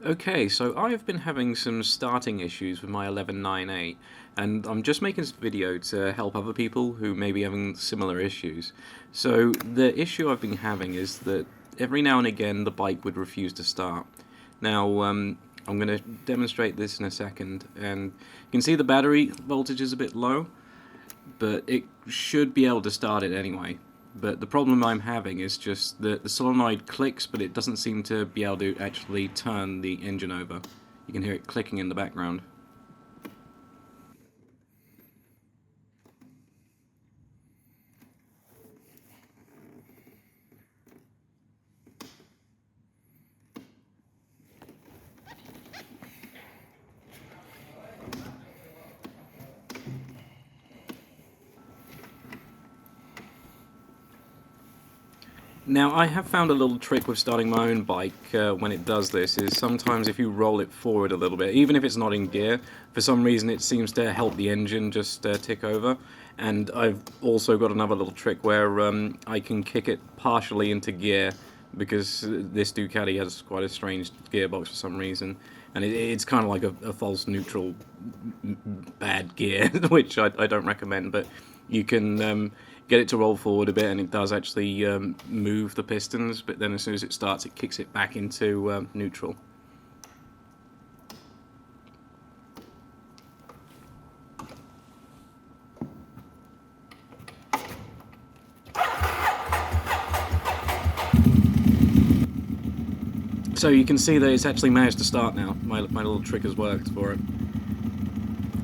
Okay, so I have been having some starting issues with my 1198, and I'm just making this video to help other people who may be having similar issues. So the issue I've been having is that every now and again the bike would refuse to start. Now, I'm going to demonstrate this in a second, and you can see the battery voltage is a bit low, but it should be able to start it anyway. But the problem I'm having is just that the solenoid clicks, but it doesn't seem to be able to actually turn the engine over. You can hear it clicking in the background. Now, I have found a little trick with starting my own bike when it does this, is sometimes if you roll it forward a little bit, even if it's not in gear, for some reason it seems to help the engine just tick over. And I've also got another little trick where I can kick it partially into gear, because this Ducati has quite a strange gearbox for some reason, and it's kind of like a false neutral bad gear, which I don't recommend, but you can get it to roll forward a bit, and it does actually move the pistons, but then as soon as it starts, it kicks it back into neutral. So you can see that it's actually managed to start now. My little trick has worked for it.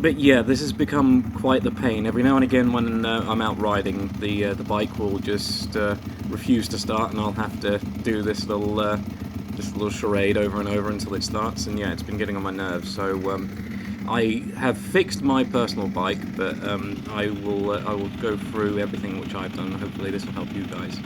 But yeah, this has become quite the pain. Every now and again when I'm out riding, the bike will just refuse to start, and I'll have to do this little charade over and over until it starts. And yeah, it's been getting on my nerves. So I have fixed my personal bike, but I will go through everything which I've done. Hopefully this will help you guys.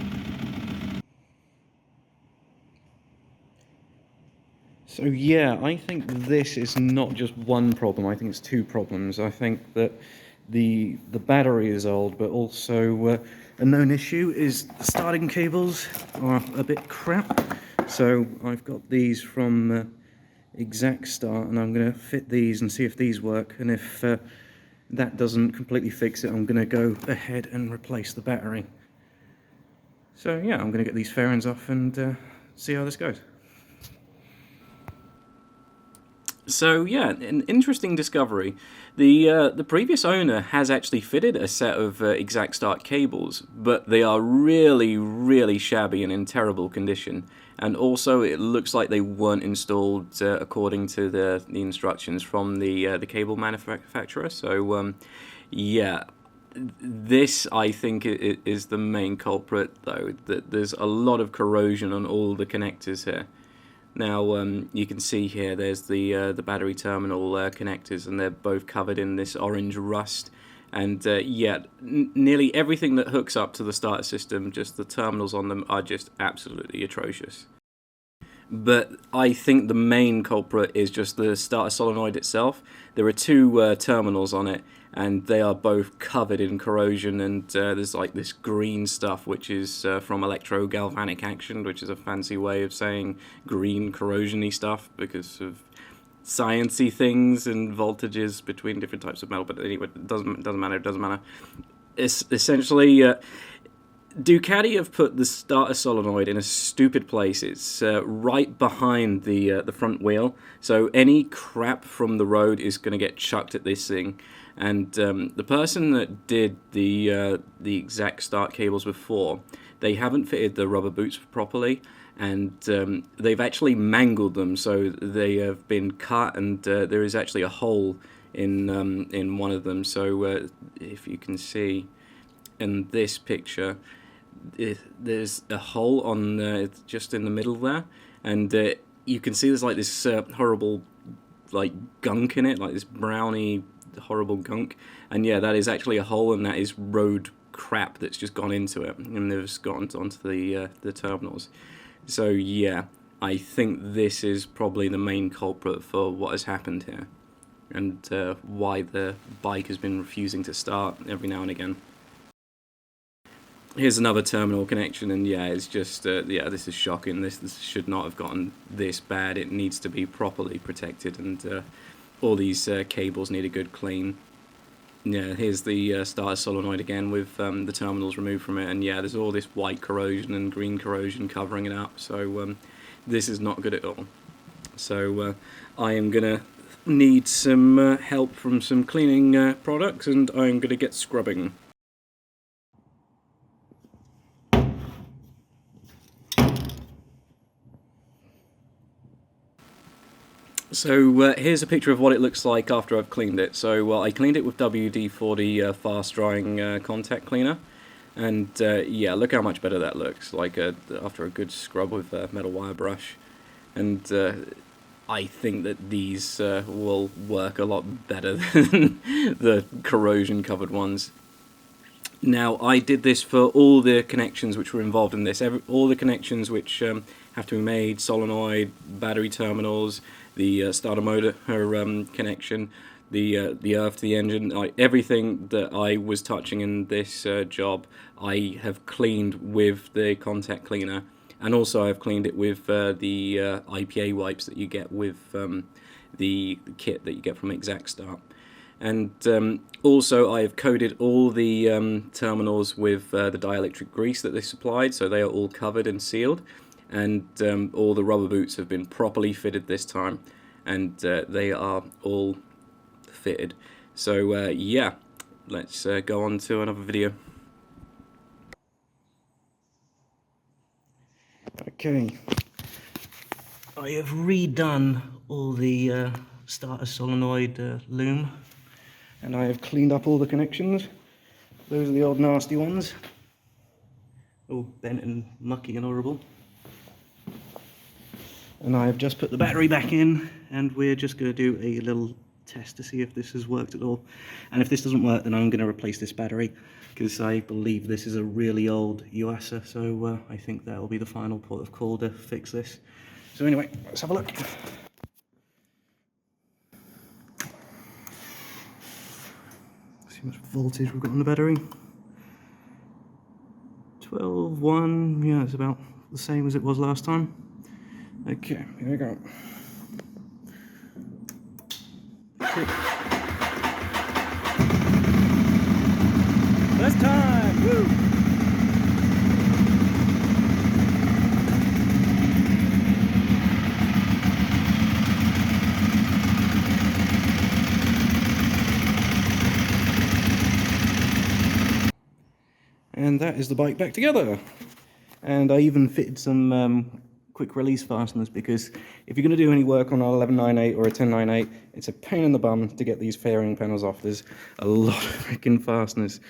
So yeah, I think this is not just one problem, I think it's two problems. I think that the battery is old, but also a known issue is the starting cables are a bit crap. So I've got these from Exact Start, and I'm going to fit these and see if these work, and if that doesn't completely fix it, I'm going to go ahead and replace the battery. So yeah, I'm going to get these fairings off and see how this goes. So yeah, an interesting discovery. The previous owner has actually fitted a set of exact start cables, but they are really shabby and in terrible condition. And also, it looks like they weren't installed according to the instructions from the cable manufacturer. So yeah, this I think is the main culprit, though. That there's a lot of corrosion on all the connectors here. Now you can see here there's the battery terminal connectors, and they're both covered in this orange rust. And yeah, nearly everything that hooks up to the starter system, just the terminals on them are just absolutely atrocious. But I think the main culprit is just the starter solenoid itself. There are two terminals on it, and they are both covered in corrosion, and there's like this green stuff which is from electrogalvanic action, which is a fancy way of saying green corrosion-y stuff because of sciencey things and voltages between different types of metal. But anyway, it doesn't matter. It's essentially Ducati have put the starter solenoid in a stupid place. It's right behind the front wheel, so any crap from the road is going to get chucked at this thing. And the person that did the exact start cables before, they haven't fitted the rubber boots properly, and they've actually mangled them. So they have been cut, and there is actually a hole in one of them. So if you can see in this picture, there's a hole on just in the middle there, and you can see there's like this horrible like gunk in it, like this browny horrible gunk. And yeah, that is actually a hole, and that is road crap that's just gone into it, and they've gone onto the terminals. So yeah, I think this is probably the main culprit for what has happened here, and why the bike has been refusing to start every now and again. Here's another terminal connection, and yeah, it's just yeah, this is shocking. This should not have gotten this bad. It needs to be properly protected, and all these cables need a good clean. Yeah, here's the starter solenoid again with the terminals removed from it, and yeah, there's all this white corrosion and green corrosion covering it up, so this is not good at all. So I am going to need some help from some cleaning products, and I'm going to get scrubbing. So here's a picture of what it looks like after I've cleaned it. So I cleaned it with WD-40 fast drying contact cleaner, and yeah, look how much better that looks, like after a good scrub with a metal wire brush. And I think that these will work a lot better than the corrosion covered ones. Now, I did this for all the connections which were involved in this, all the connections which have to be made, solenoid, battery terminals, the starter motor connection, the earth to the engine, everything that I was touching in this job, I have cleaned with the contact cleaner, and also I've cleaned it with the IPA wipes that you get with the kit that you get from Exact Start. And also I have coated all the terminals with the dielectric grease that they supplied, so they are all covered and sealed, and all the rubber boots have been properly fitted this time, and they are all fitted. So yeah, let's go on to another video. Okay, I have redone all the starter solenoid loom, and I have cleaned up all the connections. Those are the old nasty ones, all bent and mucky and horrible. And I have just put the battery back in, and we're just going to do a little test to see if this has worked at all. And if this doesn't work, then I'm going to replace this battery, because I believe this is a really old Yuasa, so I think that will be the final port of call to fix this. So anyway, let's have a look. See how much voltage we've got on the battery. 12.1, yeah, it's about the same as it was last time. Okay, here we go. Okay. First time! Woo! And that is the bike back together. And I even fitted some quick release fasteners, because if you're going to do any work on an 1198 or a 1098, it's a pain in the bum to get these fairing panels off. There's a lot of freaking fasteners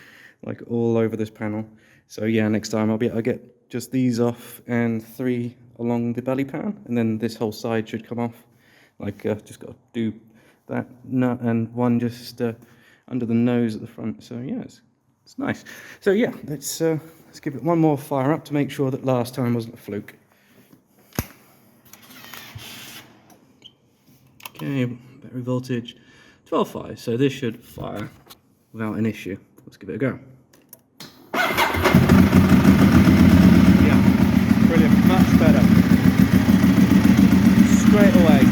like all over this panel. So yeah, next time I'll get just these off and 3 along the belly pan, and then this whole side should come off. Like just got to do that nut and one just under the nose at the front. So yeah, it's nice. So yeah, let's give it one more fire up to make sure that last time wasn't a fluke. Okay, battery voltage 12.5, so this should fire without an issue. Let's give it a go. Yeah, brilliant, much better. Straight away.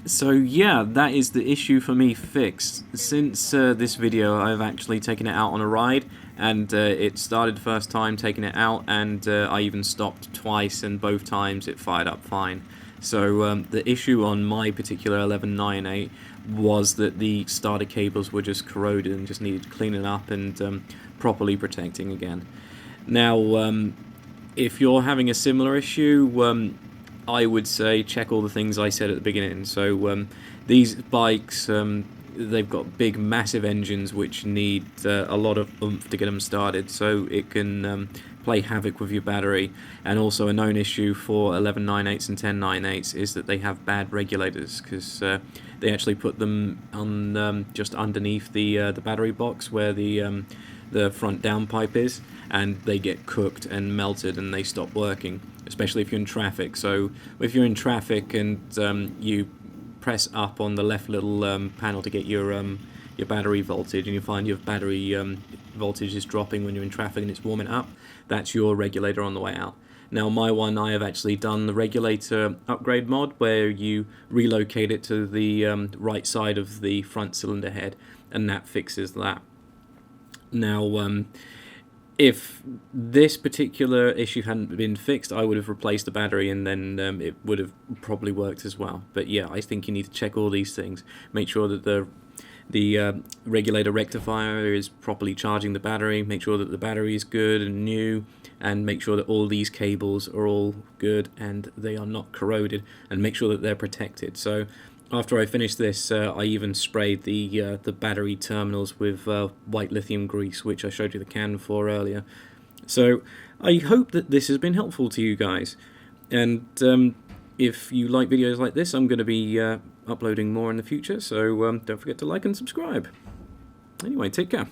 So yeah, that is the issue for me fixed. Since this video, I've actually taken it out on a ride, and it started the first time taking it out, and I even stopped twice, and both times it fired up fine. So the issue on my particular 1198 was that the starter cables were just corroded and just needed cleaning up and properly protecting again. Now, if you're having a similar issue, I would say check all the things I said at the beginning. So these bikes, they've got big, massive engines which need a lot of oomph to get them started, so it can play havoc with your battery. And also a known issue for 1198s and 1098s is that they have bad regulators, because they actually put them on just underneath the battery box where the front downpipe is, and they get cooked and melted and they stop working, especially if you're in traffic. So if you're in traffic and you press up on the left little panel to get your battery voltage, and you find your battery voltage is dropping when you're in traffic and it's warming up, that's your regulator on the way out. Now my one, I have actually done the regulator upgrade mod where you relocate it to the right side of the front cylinder head, and that fixes that. Now if this particular issue hadn't been fixed, I would have replaced the battery, and then it would have probably worked as well. But yeah, I think you need to check all these things. Make sure that the regulator rectifier is properly charging the battery, make sure that the battery is good and new, and make sure that all these cables are all good and they are not corroded, and make sure that they're protected. So after I finished this, I even sprayed the battery terminals with white lithium grease, which I showed you the can for earlier. So I hope that this has been helpful to you guys, and if you like videos like this, I'm going to be uploading more in the future, so don't forget to like and subscribe. Anyway, take care.